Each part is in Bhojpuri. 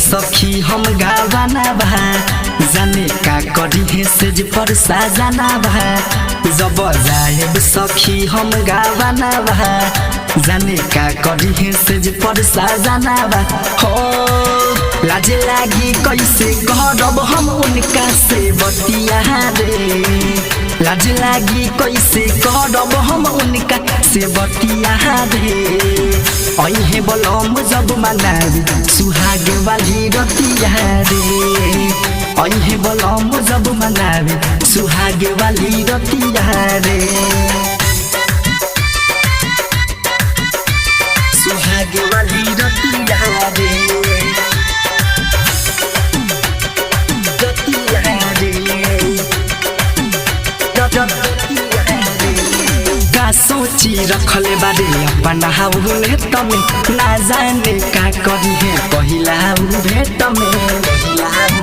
सखी हम गावाना बा जाने का करी है सेज पर साजाना बा जब जाएब सखी हम गावाना बा जाने का करी है सेज पर साजाना बा हो लाज लागी कैसे करब हम उनका से बतिया रे लाज लागी कैसे करब हम उनका से बतिया रे अहे बलम जब मनावी सुहाग वाली रतिया रे अहे बलम जब मनावी सुहाग वाली रतिया रे सुहाग वाली रतिया रे का सोची रखले बारे अपना हाउले तमे ना जाने का करी है पहिला भेट में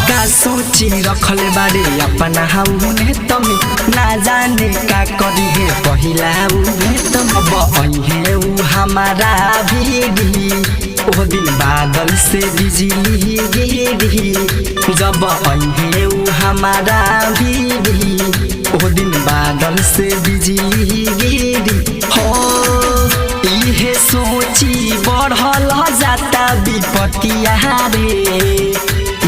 का सोची रखले बारे अपना हाउले तमे ना जाने का करी है पहिला भेट अब अहे उ हमारा भीड़ी ओ दिन बादल से बिजली गिरी जब अहे उ हमारा भीड़ी ओ दिन बादल से बिजली गिरी हो इहे सोची बढ़ल जाता विपतिया रे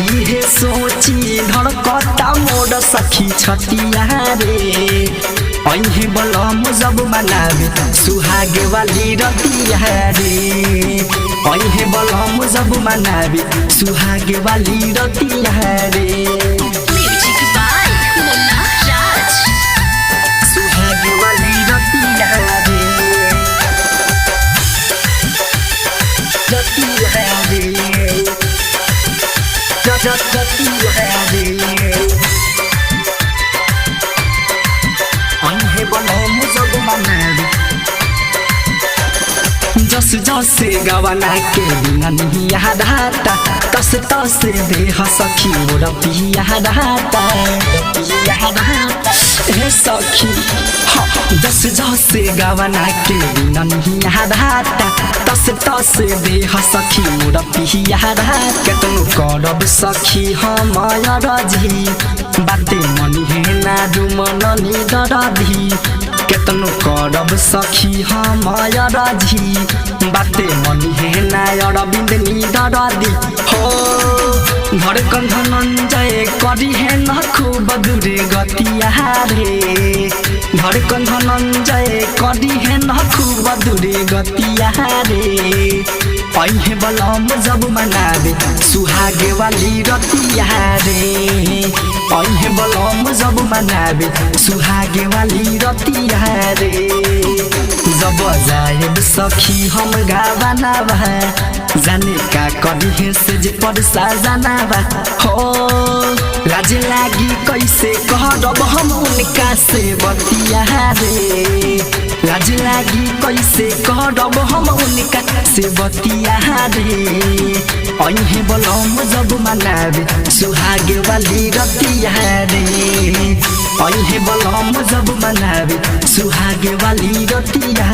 इहे सोची धड़कता मोर सखी छतिया रे अहे बलम जब मनावे सुहाग वाली रतिया रे अहे बलम जब मनावे सुहाग वाली रतिया रे जस जस गवाना के बिना नहीं याद आता तस तस देह सखी मोर पिया रहता हे सखी जस जस गवाना के बिना नहीं याद आता तस तस देह सखी मोर पिया रहता केतनो करब सखी हम रजी बाते मनी है ना दुमननी दरधी केतनो करब सखी हम रजी बाते मनी है ना अरविंद नी दरदी हो धड़कन धनंजय करी है न खूब दूरे गतिया रे धड़कन धनंजय करी है न खूब दूरे गतिया रे अहे बलम जब मनावे सुहाग वाली रतिया रे अहे बलम जब मनावे सुहाग वाली रतिया रे जब जाएब सखी हम गावाना बा जाने का करी है सेज पर साजाना बा हो लाज लागी कैसे करब हम उनका से बतिया रे लाज लागी कैसे करब हम उनका से बतिया रे अहे बलम जब मनावे सुहाग वाली रतिया रे अहे बलम जब मनावे सुहाग वाली रतिया